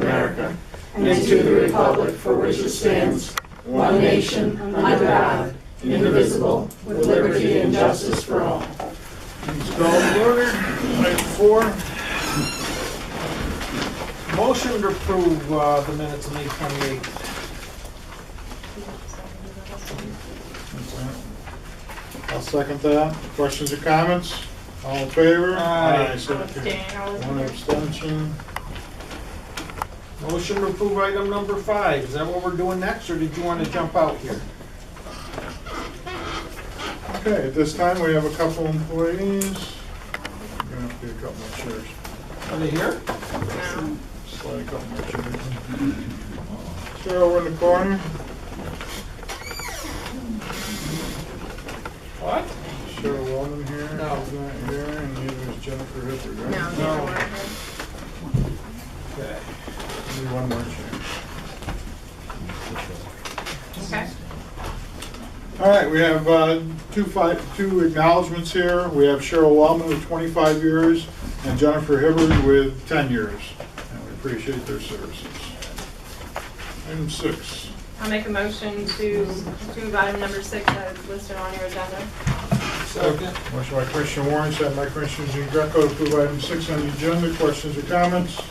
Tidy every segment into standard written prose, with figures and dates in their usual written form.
America, and to the republic for which it stands, one nation, under God, indivisible, with liberty and justice for all. Please call to order. Item 4. Motion to approve the minutes of May 28th. I'll second that. Questions or comments? All in favor? Aye. So one abstention. Motion to approve item number 5. Is that what we're doing next, or did you want to jump out here? Okay, at this time we have a couple employees. We're going to have to get a couple more chairs. Are they here? Slide a couple more chairs. Chair over in the corner. What? Cheryl Wellman here. No. Is not here, and neither is Jennifer Hibbert, right? No. Okay. Need one more chair. Okay. All right, we have two acknowledgements here. We have Cheryl Wellman with 25 years and Jennifer Hibbert with 10 years. And we appreciate their services. Item 6. I'll make a motion to approve item number 6 as listed on your agenda. Second. Motion by Commissioner Warren, second by Commissioner Jean Greco to approve item 6 on the agenda. Questions or comments?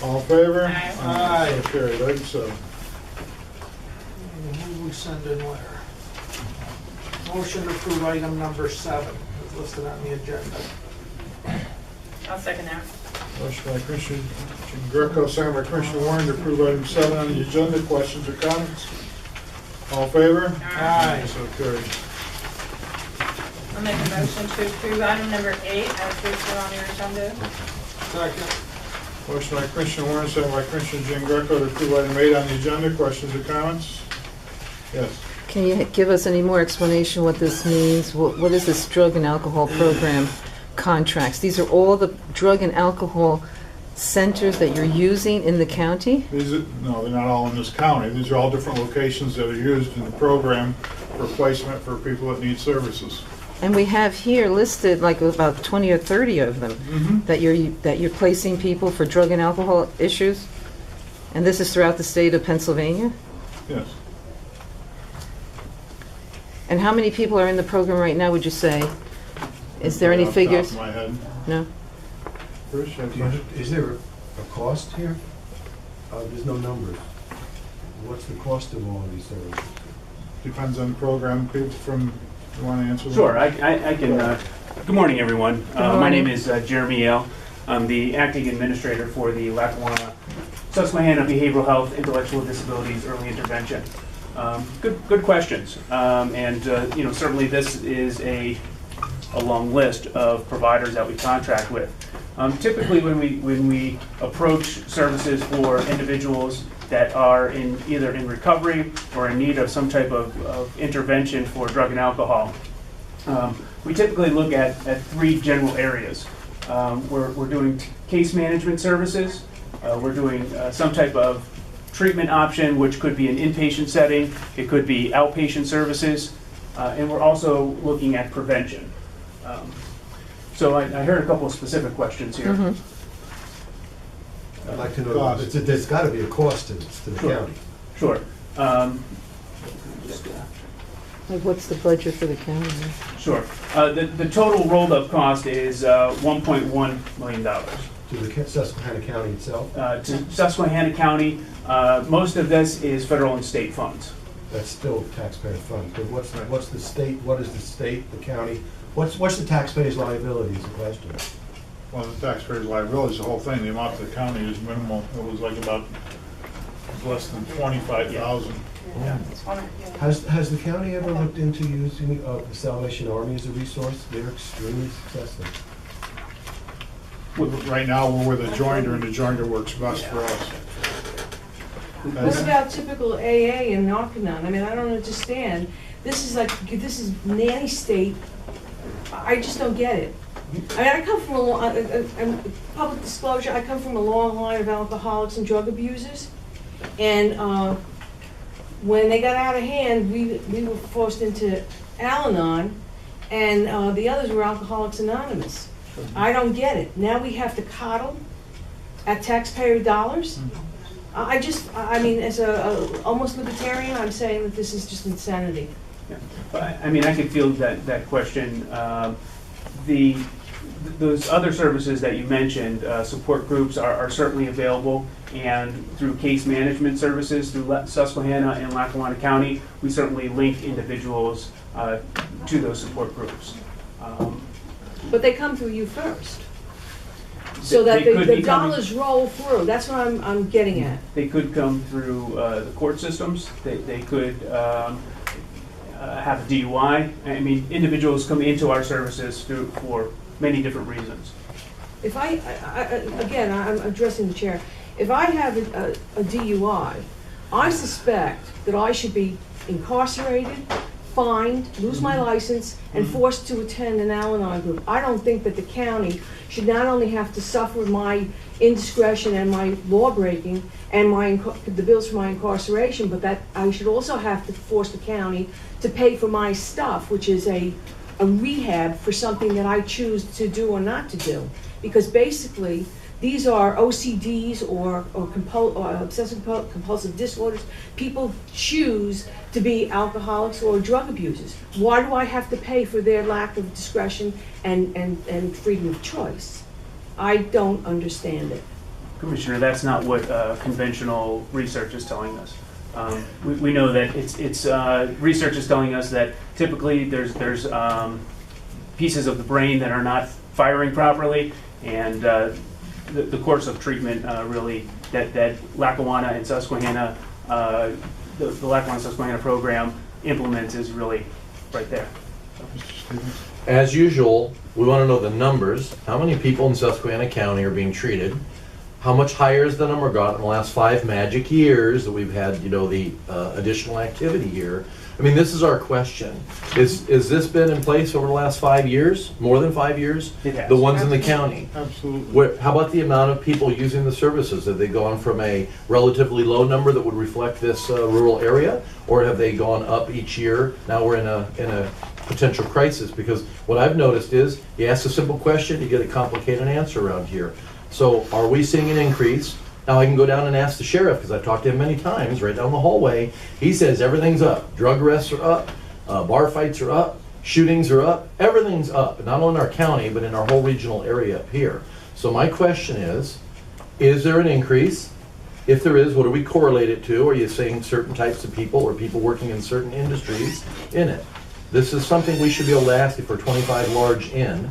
All in favor? Aye. Aye. So carried. Item 7. Who we send in where? Motion to approve item number 7 is listed on the agenda. I'll second that. Motion by Commissioner Jean Greco, second by Commissioner Warren to approve item 7 on the agenda. Questions or comments? All in favor? Aye. So carried. I'll make a motion to approve item number 8 as listed on your agenda. Second. Motion by Commissioner Warren, second by Commissioner Jean Greco to approve item 8 on the agenda. Questions or comments? Yes. Can you give us any more explanation what this means? What is this drug and alcohol program contracts? These are all the drug and alcohol centers that you're using in the county? No, they're not all in this county. These are all different locations that are used in the program for placement for people that need services. And we have here listed like about 20 or 30 of them that you're placing people for drug and alcohol issues? And this is throughout the state of Pennsylvania? Yes. And how many people are in the program right now, would you say? Is there any Off the top figures? of my head. No? Bruce, you have a question? Is there a cost here? There's no numbers. What's the cost of all of these services? Depends on the program. People from, you want to answer that? Sure, I can. Good morning, everyone. My morning. name is Jeremy Yale. I'm the acting administrator for the Lackawanna Susquehanna Behavioral Health Intellectual Disabilities Early Intervention. Good questions, and certainly this is a long list of providers that we contract with. Typically, when we approach services for individuals that are either in recovery or in need of some type of intervention for drug and alcohol, we typically look at 3 general areas. We're doing case management services. We're doing some type of treatment option, which could be an inpatient setting. It could be outpatient services. And we're also looking at prevention. So I heard a couple of specific questions here. I'd like to know, Cost. there's got to be a cost to the Sure. county. Sure. Like what's the budget for the county? Sure. The total rolled up cost is $1.1 million. To the Susquehanna County itself? To Susquehanna County, most of this is federal and state funds. That's still taxpayer funds. But what's the state, what is the state, the county? What's the taxpayer's liability is the question. Well, the taxpayer's liability is the whole thing. The amount to the county is minimal. It was like about less than $25,000. Yeah. Has the county ever looked into using the Salvation Army as a resource? They're extremely successful. Right now, we're with a jointer, and the jointer works best for us. What about typical AA and Narconon? I mean, I don't understand. This is nanny state. I just don't get it. I mean, I come from public disclosure, I come from a long line of alcoholics and drug abusers. And when they got out of hand, we were forced into Al-Anon, and the others were Alcoholics Anonymous. I don't get it. Now we have to coddle at taxpayer dollars. I mean, as a almost libertarian, I'm saying that this is just insanity. Yeah. I mean, I could field that question. Those other services that you mentioned, support groups are certainly available, and through case management services through Susquehanna and Lackawanna County, we certainly link individuals to those support groups. But they come through you first, so that the dollars roll through. That's what I'm getting at. They could come through the court systems. They could have a DUI. I mean, individuals come into our services for many different reasons. If again, I'm addressing the chair. If I have a DUI, I suspect that I should be incarcerated, fined, lose my license, and forced to attend an Al-Anon group. I don't think that the county should not only have to suffer my indiscretion and my law breaking and the bills for my incarceration, but that I should also have to force the county to pay for my stuff, which is a rehab for something that I choose to do or not to do. Because basically, these are OCDs or obsessive compulsive disorders. People choose to be alcoholics or drug abusers. Why do I have to pay for their lack of discretion and freedom of choice? I don't understand it. Commissioner, that's not what conventional research is telling us. We know that it's research is telling us that typically there's pieces of the brain that are not firing properly, and the course of treatment really that Lackawanna and Susquehanna, the Lackawanna Susquehanna program implements is really right there. As usual, we want to know the numbers. How many people in Susquehanna County are being treated? How much higher has the number got in the last 5 magic years that we've had, the additional activity here? I mean, this is our question. Is this been in place over the last 5 years? More than 5 years? It has. The ones in the county? Absolutely. How about the amount of people using the services? Have they gone from a relatively low number that would reflect this rural area, or have they gone up each year? Now we're in a potential crisis, because what I've noticed is you ask a simple question, you get a complicated answer around here. So are we seeing an increase? Now I can go down and ask the sheriff, because I've talked to him many times, right down the hallway. He says everything's up. Drug arrests are up, bar fights are up, shootings are up, everything's up. Not only in our county, but in our whole regional area up here. So my question is there an increase? If there is, what do we correlate it to? Are you saying certain types of people or people working in certain industries in it? This is something we should be able to ask if we're 25 large in,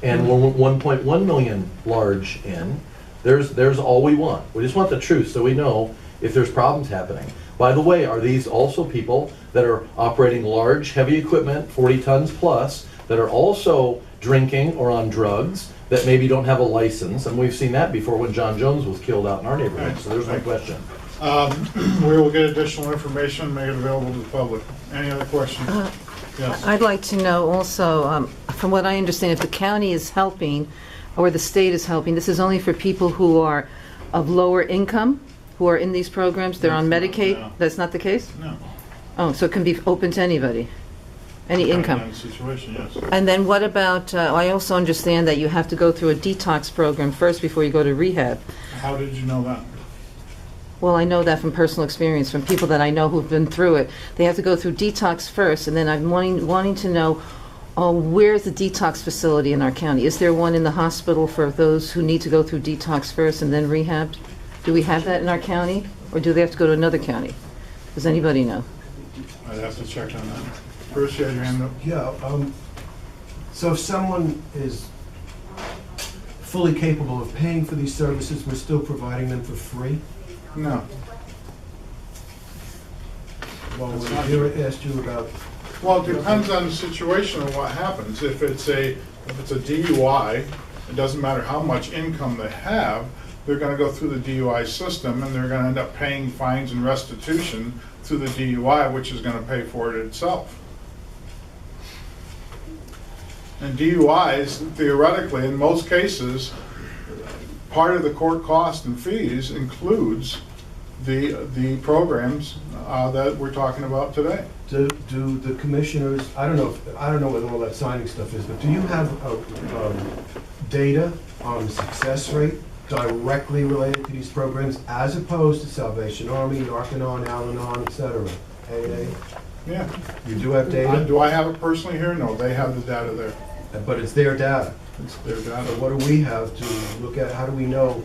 and we're 1.1 million large in. There's all we want. We just want the truth so we know if there's problems happening. By the way, are these also people that are operating large, heavy equipment, 40 tons plus, that are also drinking or on drugs, that maybe don't have a license? And we've seen that before when John Jones was killed out in our neighborhood. So there's my question. We will get additional information and make it available to the public. Any other questions? Yes. I'd like to know also, from what I understand, if the county is helping or the state is helping, this is only for people who are of lower income, who are in these programs, they're on Medicaid? No. That's not the case? No. Oh, so it can be open to anybody, any income? Depending on the situation, yes. And then what about, I also understand that you have to go through a detox program first before you go to rehab. How did you know that? Well, I know that from personal experience, from people that I know who've been through it. They have to go through detox first, and then I'm wanting to know, where's the detox facility in our county? Is there one in the hospital for those who need to go through detox first and then rehabbed? Do we have that in our county, or do they have to go to another county? Does anybody know? I'd have to check on that. Bruce, you had your hand up? Yeah, so if someone is fully capable of paying for these services, we're still providing them for free? No. Well, That's when not Vera asked you about, Well, it depends on the situation of what happens. If it's a DUI, it doesn't matter how much income they have, they're gonna go through the DUI system, and they're gonna end up paying fines and restitution through the DUI, which is gonna pay for it itself. And DUIs, theoretically, in most cases, part of the court cost and fees includes the programs that we're talking about today. do the commissioners, I don't know what all that signing stuff is, but do you have data on the success rate? directly related to these programs, as opposed to Salvation Army, Narconon, Al-Anon, et cetera? AA? Yeah. You do have data, Do I have it personally here? No, they have the data there. but it's their data. It's their So data. what do we have to look at? How do we know,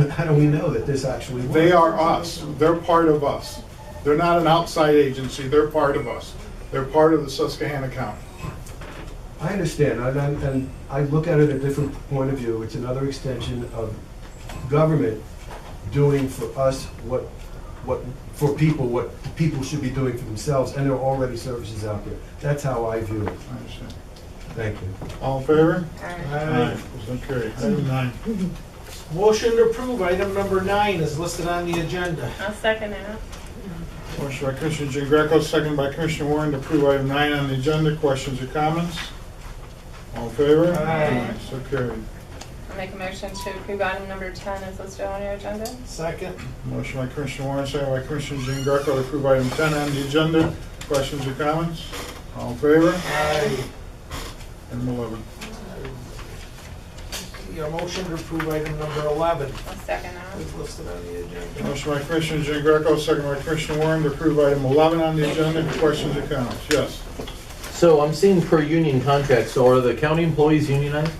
how do we know that this actually works? They are us. They're part of us. They're not an outside agency. They're part of us. They're part of the Susquehanna County. I understand, and I look at it a different point of view. It's another extension of government doing for us what people should be doing for themselves, and there are already services out there. That's how I view it. I understand. Thank you. All in favor? Aye. So carried. Item 9. Motion to approve item number 9 is listed on the agenda. I'll second it. Motion by Commissioner Jean Greco, second by Commissioner Warren to approve item 9 on the agenda. Questions or comments? All in favor? Aye. So carried. I'll make a motion to approve item number 10 is listed on your agenda. Second. Motion by Commissioner Warren, second by Commissioner Jean Greco to approve item 10 on the agenda. Questions or comments? All in favor? Aye. Item 11. Your motion to approve item number 11 I'll second that. is listed on the agenda. Motion by Commissioner Jean Greco, second by Commissioner Warren to approve item 11 on the agenda. Questions or comments? Yes. So I'm seeing per union contracts, so are the county employees unionized?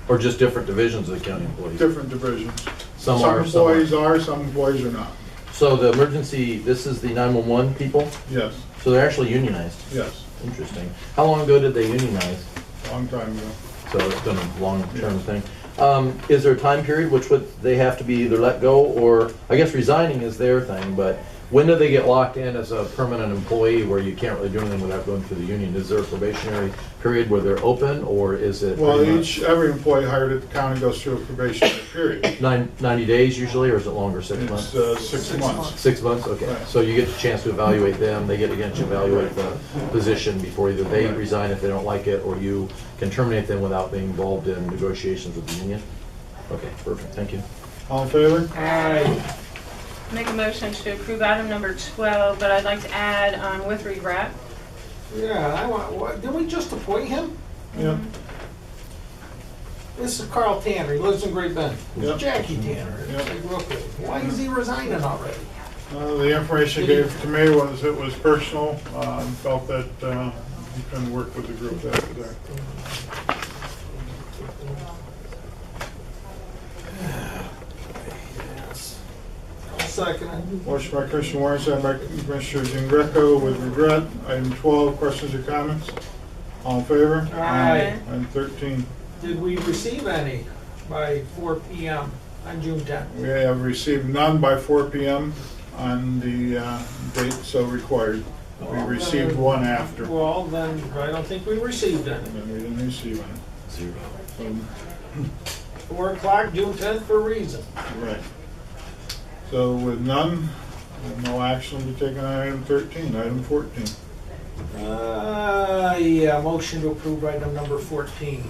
Or just different divisions of the county employees? Different divisions. Some Some are, some aren't. employees are, some employees are not. So the emergency, this is the 911 people, Yes, so they're actually unionized. yes. Interesting. How long ago did they unionize? Long time ago. So it's been a long-term thing. Is there a time period which would they have to be either let go or, I guess resigning is their thing, but when do they get locked in as a permanent employee where you can't really do anything without going through the union? Is there a probationary period where they're open, or is it Well, pretty much every employee hired at the county goes through a probationary period. 90 days usually, or is it longer, 6 months? It's 6 months. 6 months, okay. Right. So you get the chance to evaluate them, they get a chance to evaluate the position before either they resign if they don't like it, or you can terminate them without being involved in negotiations with the union? Okay, perfect, thank you. All in favor? Aye. Make a motion to approve item number 12, but I'd like to add with regret. Yeah, I want, what, did we just appoint him? Yeah. This is Carl Tanner, he lives in Great Bend. Yep. Jackie Tanner, Yep. they grew up with. Why is he resigning already? The information he gave to me was it was personal. Felt that he couldn't work with the group after that. Second. Motion by Commissioner Warren, second by Commissioner Jean Greco with regret. Item 12, questions or comments? All in favor? Aye. Item 13. Did we receive any by 4 p.m. on June 10th? We have received none by 4 p.m. on the date so required. We received one after. Well, then, I don't think we received any. And we didn't receive any. Zero. So, 4 o'clock, June 10th, for a reason. right. So with none, no action will be taken on item 13. Item 14. Yeah, motion to approve item number 14.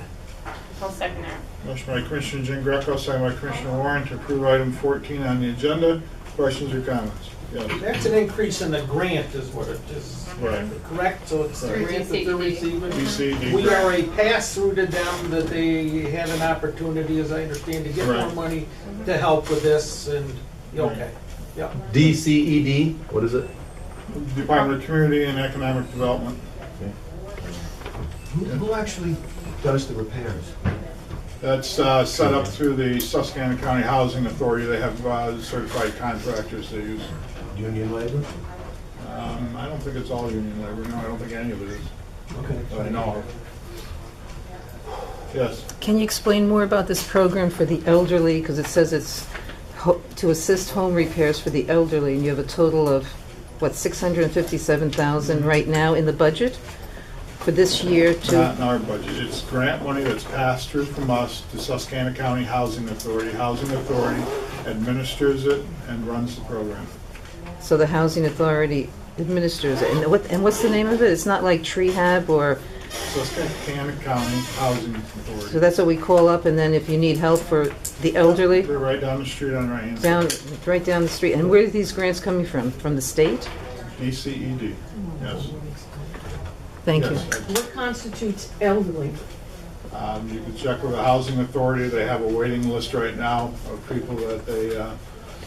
I'll second that. Motion by Commissioner Jean Greco, second by Commissioner Warren to approve item 14 on the agenda. Questions or comments? Yes. That's an increase in the grant is what it is. Right. Correct? So it's the Right. grant that they're receiving? DCD. We are a pass-through to them that they had an opportunity, as I understand, to get more Right. money to help with this and, okay, yeah. DCED, what is it? Department of Community and Economic Development. Who actually does the repairs? That's set up through the Susquehanna County Housing Authority. They have certified contractors they use. Union labor? I don't think it's all union labor. No, I don't think any of it is. Okay. That I know of. Yes. Can you explain more about this program for the elderly? Because it says it's to assist home repairs for the elderly, and you have a total of, what, $657,000 right now in the budget for this year Not to... in our budget. It's grant money that's passed through from us to Susquehanna County Housing Authority. Housing Authority administers it and runs the program. So the Housing Authority administers it. And what's the name of it? It's not like Trehab or... Susquehanna County Housing So Authority. that's what we call up, and then if you need help for the elderly, They're right down the street on the right hand side. right down the street. And where are these grants coming from? From the state? DCED. Yes. Thank you. Yes. What constitutes elderly? You can check with the Housing Authority. They have a waiting list right now of people that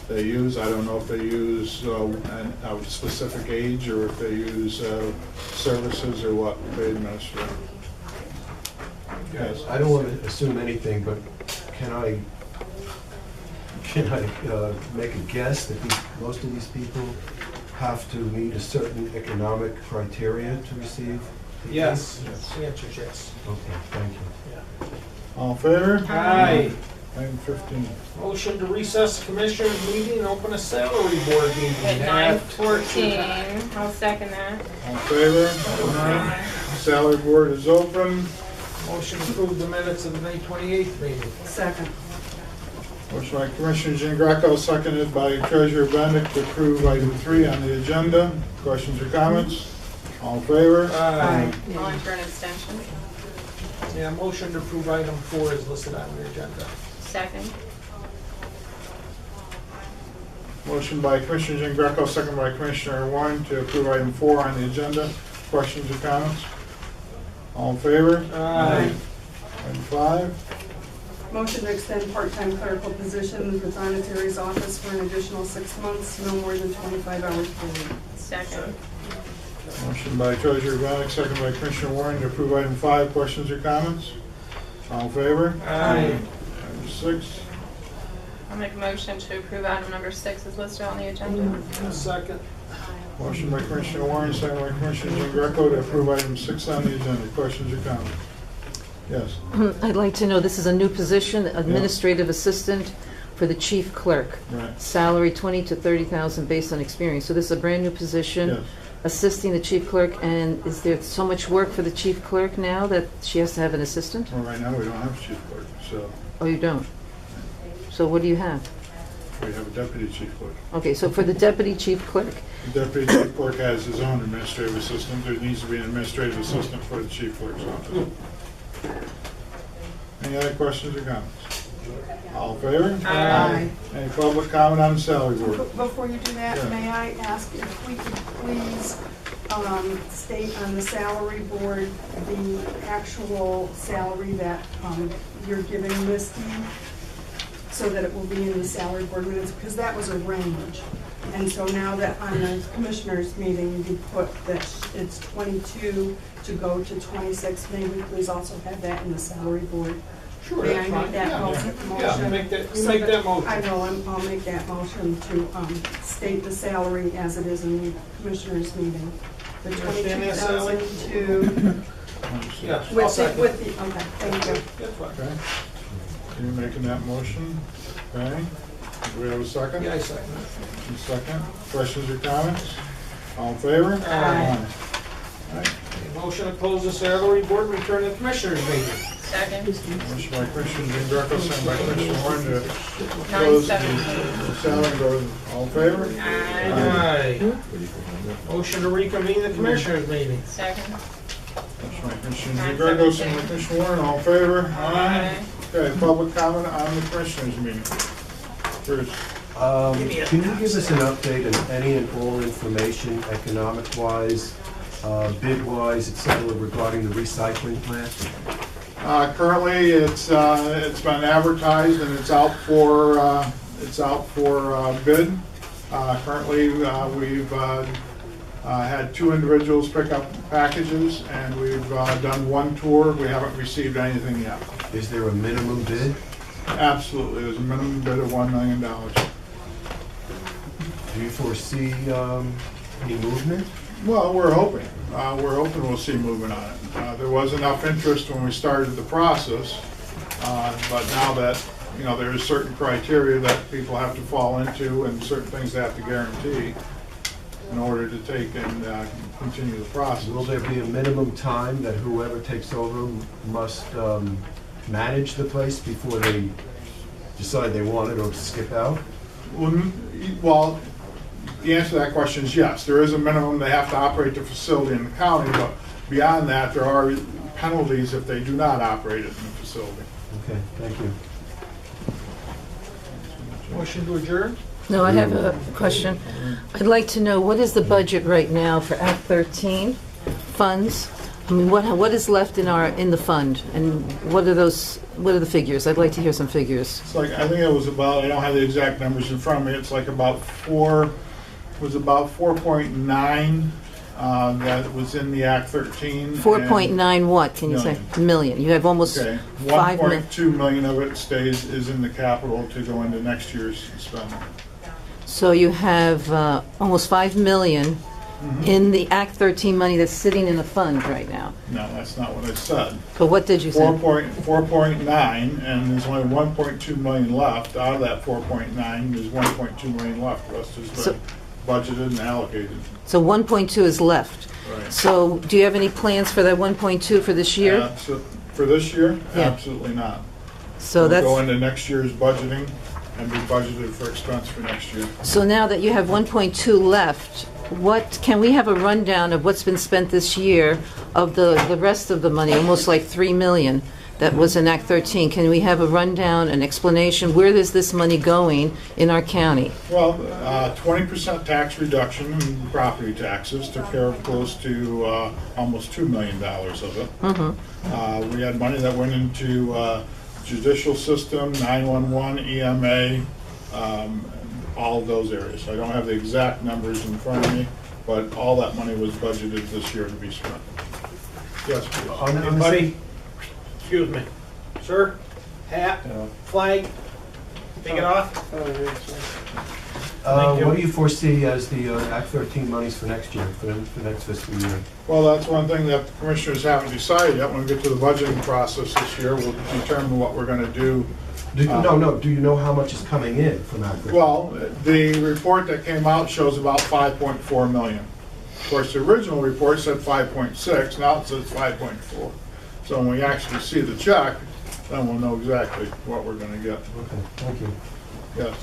they use. I don't know if they use a specific age or if they use services or what they administer. Yes. I don't want to assume anything, but can I make a guess that most of these people have to meet a certain economic criteria to receive? Yes, the answer is yes. Okay, thank you. All in favor? Aye. Item 15. Motion to recess the commissioners meeting and open a salary board meeting. At 9:14, I'll second that. All in favor? Aye. Salary board is open. Motion to approve the minutes of the May 28th meeting. Second. Motion by Commissioner Jean Greco, seconded by Treasurer Bendick to approve item 3 on the agenda. Questions or comments? All in favor? Aye. I'll enter an extension. Yeah, motion to approve item 4 is listed on the agenda. Second. Motion by Commissioner Jean Greco, seconded by Commissioner Warren to approve item 4 on the agenda. Questions or comments? All in favor? Aye. Item 5. Motion to extend part-time clerical position with Monetary's office for an additional 6 months, no more than 25 hours per week. Second. Motion by Treasurer Bendick, seconded by Commissioner Warren to approve item 5. Questions or comments? All in favor? Aye. Item 6. I'll make a motion to approve item number 6 is listed on the agenda. Second. Motion by Commissioner Warren, second by Commissioner Jean Greco to approve item 6 on the agenda. Questions or comments? Yes. I'd like to know, this is a new position, administrative assistant for the chief clerk. Right. Salary 20 to 30,000 based on experience. So this is a brand new position, Yes. assisting the chief clerk. And is there so much work for the chief clerk now that she has to have an assistant? Well, right now, we don't have a chief clerk, so Oh, you don't? So what do you have? we have a deputy chief clerk. Okay, so for the deputy chief clerk, The deputy chief clerk has his own administrative assistant. There needs to be an administrative assistant for the chief clerk's office. Any other questions or comments? All in favor? Aye. Any public comment on the salary board? Before you do that, Yeah. may I ask if we could please state on the salary board the actual salary that you're giving Misty, so that it will be in the salary board minutes, because that was a range. And so now that on the commissioners meeting, you put that it's 22 to go to 26, may we please also have that in the salary board? Sure, May that's I fine. make that motion? Yeah, make that, you So make that- that motion. I will, I'll make that motion to state the salary as it is in the commissioners meeting. The You understand that, Sally? 22,000 Yes, I'll with the, second. okay, thank you. That's fine. Okay. You making that motion? Okay. Do we have a second? Yeah, I second A second. Questions or comments? All in favor? Aye. All right. it. Motion to close the salary board, return to the commissioners meeting. Second. Motion by Commissioner Jean Greco, second by Commissioner Warren to close the 9:17. salary board. All in favor? Aye. Aye. Motion to reconvene the commissioners meeting. Second. Motion by Commissioner Jean Greco, second by Commissioner Warren. All in favor? Aye. Okay, public comment on the commissioners meeting. Bruce? Can you give us an update on any and all information, economic-wise, bid-wise, et cetera, regarding the recycling plant? Currently, it's been advertised and it's out for bid. Currently, we've had 2 individuals pick up packages and we've done 1 tour. We haven't received anything yet. Is there a minimum bid? Absolutely, there's a minimum bid of $1 million. Do you foresee any movement? Well, we're hoping. We'll see movement on it. There was enough interest when we started the process, but now that, there is certain criteria that people have to fall into and certain things they have to guarantee in order to take and continue the process. Will there be a minimum time that whoever takes over must manage the place before they decide they want it or skip out? Well, the answer to that question is yes. There is a minimum. They have to operate the facility in the county, but beyond that, there are penalties if they do not operate it in the facility. Okay, thank you. Motion to adjourn? no, I have a question. I'd like to know, what is the budget right now for Act 13 funds I mean, what is left in the fund, and what are the figures? I'd like to hear some figures. It's like, I think it was about, I don't have the exact numbers in front of me, it's like about 4.9 that was in the Act 13. 4.9 what, can you say? Million. You have almost Okay, 5 million. 1.2 million of it is in the capital to go into next year's spending. So you have almost 5 million in the Act 13 money that's sitting in the fund right now. No, that's not what I said. But what did you say? 4.9, and there's only 1.2 million left. Out of that 4.9, there's 1.2 million left. The rest has been budgeted and allocated. So 1.2 is left. Right. So do you have any plans for that 1.2 for this year? So for this year, Yeah. absolutely not. So We'll that's, go into next year's budgeting and be budgeted for expense for next year. so now that you have 1.2 left, what, can we have a rundown of what's been spent this year of the rest of the money, almost like 3 million that was in Act 13? Can we have a rundown, an explanation, where is this money going in our county? Well, 20% tax reduction in property taxes took care of close to almost $2 million of it. We had money that went into judicial system, 911, EMA, all of those areas. I don't have the exact numbers in front of me, but all that money was budgeted this year to be spent. Yes, please. Anybody? Excuse me. Sir, hat, flag, take it off. Thank you. What do you foresee as the Act 13 monies for next year, for next fiscal year? Well, that's one thing that the commissioners haven't decided yet. When we get to the budgeting process this year, we'll determine what we're going to do. Do you know how much is coming in from Act 13? Well, the report that came out shows about 5.4 million. Of course, the original report said 5.6, now it says 5.4. So when we actually see the check, then we'll know exactly what we're gonna get. Okay, thank you. Yes.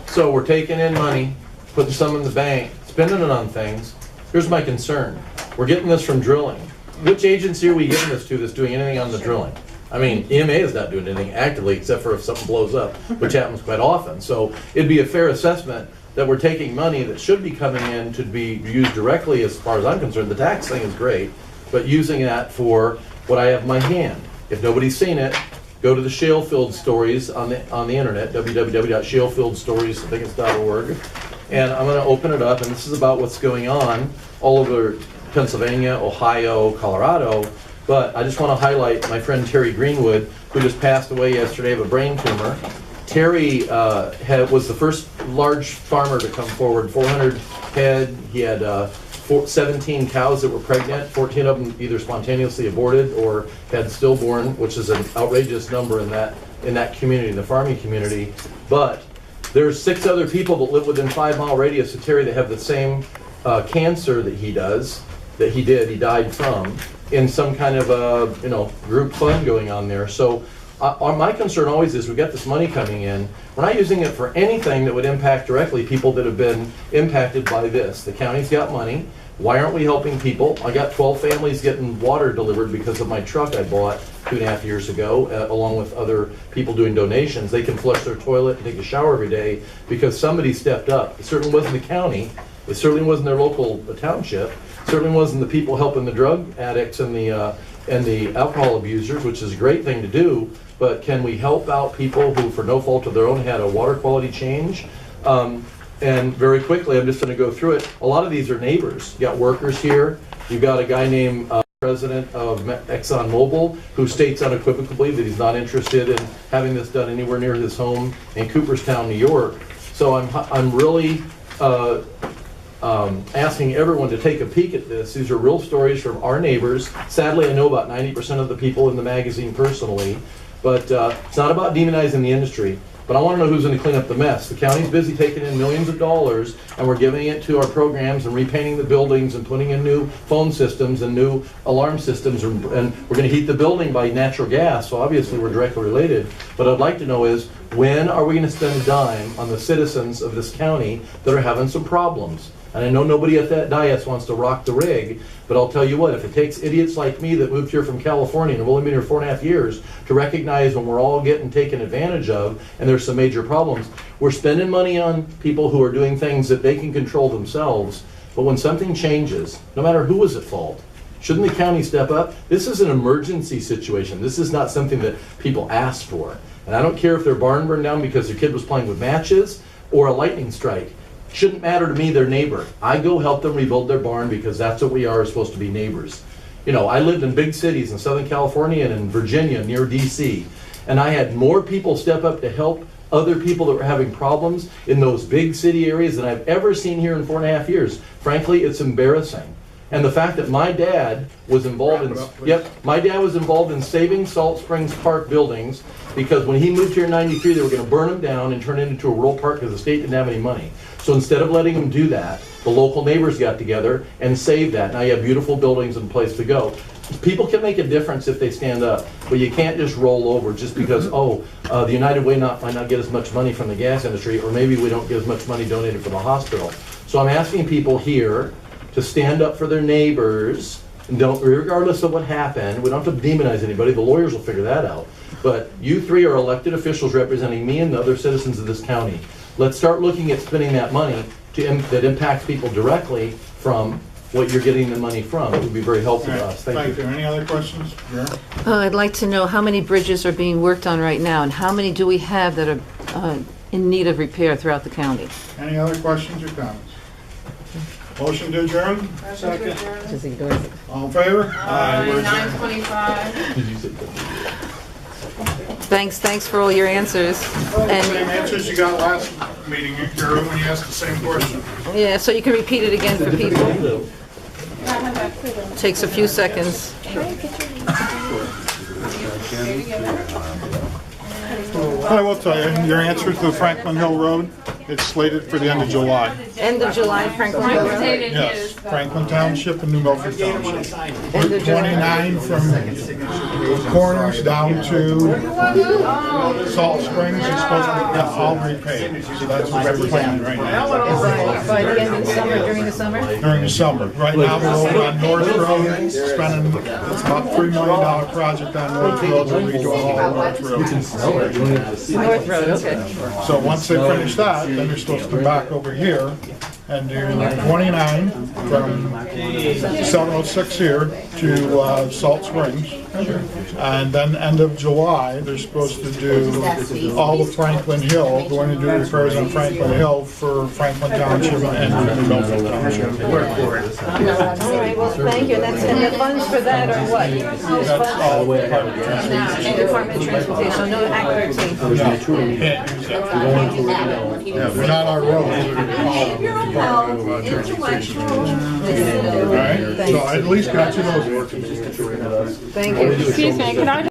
So we're taking in money, putting some in the bank, spending it on things. Here's my concern. We're getting this from drilling. Which agency are we giving this to that's doing anything on the drilling? I mean, EMA is not doing anything actively except for if something blows up, which happens quite often. So it'd be a fair assessment that we're taking money that should be coming in to be used directly, as far as I'm concerned. The tax thing is great, but using that for what I have in my hand. If nobody's seen it, go to the shale field stories on the internet, www.shalefieldstories.org, and I'm going to open it up, and this is about what's going on all over Pennsylvania, Ohio, Colorado. But I just want to highlight my friend Terry Greenwood, who just passed away yesterday of a brain tumor. Terry was the first large farmer to come forward, 400 head. He had 17 cows that were pregnant, 14 of them either spontaneously aborted or had stillborn, which is an outrageous number in that community, in the farming community. But there's 6 other people that live within 5-mile radius of Terry that have the same cancer that he died from, in some kind of a group fund going on there. So my concern always is we've got this money coming in. We're not using it for anything that would impact directly people that have been impacted by this. The county's got money. Why aren't we helping people? I got 12 families getting water delivered because of my truck I bought 2.5 years ago, along with other people doing donations. They can flush their toilet and take a shower every day because somebody stepped up. It certainly wasn't the county. It certainly wasn't their local township. It certainly wasn't the people helping the drug addicts and the alcohol abusers, which is a great thing to do. But can we help out people who, for no fault of their own, had a water quality change? And very quickly, I'm just going to go through it. A lot of these are neighbors. You got workers here. You've got a guy named president of ExxonMobil who states unequivocally that he's not interested in having this done anywhere near his home in Cooperstown, New York. So I'm really asking everyone to take a peek at this. These are real stories from our neighbors. Sadly, I know about 90% of the people in the magazine personally, but it's not about demonizing the industry. But I want to know who's going to clean up the mess. The county's busy taking in millions of dollars, and we're giving it to our programs and repainting the buildings and putting in new phone systems and new alarm systems, and we're going to heat the building by natural gas, so obviously we're directly related. But I'd like to know is, when are we going to spend a dime on the citizens of this county that are having some problems? And I know nobody at that dais wants to rock the rig, but I'll tell you what, if it takes idiots like me that moved here from California and have only been here 4.5 years to recognize when we're all getting taken advantage of and there's some major problems, we're spending money on people who are doing things that they can control themselves, but when something changes, no matter who is at fault, Shouldn't the county step up? This is an emergency situation. This is not something that people ask for. And I don't care if their barn burned down because their kid was playing with matches or a lightning strike. Shouldn't matter to me, their neighbor. I go help them rebuild their barn because that's what we are supposed to be, neighbors. You know, I lived in big cities in Southern California and in Virginia near DC, and I had more people step up to help other people that were having problems in those big city areas than I've ever seen here in 4.5 years. Frankly, it's embarrassing. And the fact that my dad was involved my dad was involved in saving Salt Springs Park buildings because when he moved here in '93, they were going to burn them down and turn it into a rural park because the state didn't have any money. So instead of letting them do that, the local neighbors got together and saved that. Now you have beautiful buildings and a place to go. People can make a difference if they stand up, but you can't just roll over just because, the United Way might not get as much money from the gas industry, or maybe we don't get as much money donated from the hospital. So I'm asking people here to stand up for their neighbors, and regardless of what happened. We don't have to demonize anybody. The lawyers will figure that out. But you three are elected officials representing me and the other citizens of this county. Let's start looking at spending that money that impacts people directly from what you're getting the money from. It would be very helpful to us. Thank you. Any other questions? Yeah. I'd like to know how many bridges are being worked on right now, and how many do we have that are in need of repair throughout the county? Any other questions or comments? Motion to adjourn? Second. Does he do it? All in favor? Aye. 9:25. Did you say Thanks for all your answers. Same answers you got last meeting, Gary, when you asked the same question. Yeah, so you can repeat it again for people. Takes a few seconds. I will tell you, your answer to Franklin Hill Road, it's slated for the end of July. End of July, Franklin Hill Road. Yes, Franklin Township and New Milford Township. End of July. 29 from Corners down to Salt Springs is supposed to be all repaid. So that's what we're planning right now. By the end of the summer, during the summer? During the summer. Right now, we're over on North Road, spending about $3 million project on North Road to redo all North Road. North Road, okay. So once they finish that, then they're supposed to come back over here and do 29 from 706 here to Salt Springs. And then end of July, they're supposed to do all of Franklin Hill, going to do repairs on Franklin Hill for Franklin Township and New Milford Township. All right, well, thank you. And the funds for that are what? That's all the way part of the transportation. Department of Transportation, no accuracy. No, can't use that. Yeah, they're not our roads. All right, so I at least got you those. Thank you. Excuse me, can I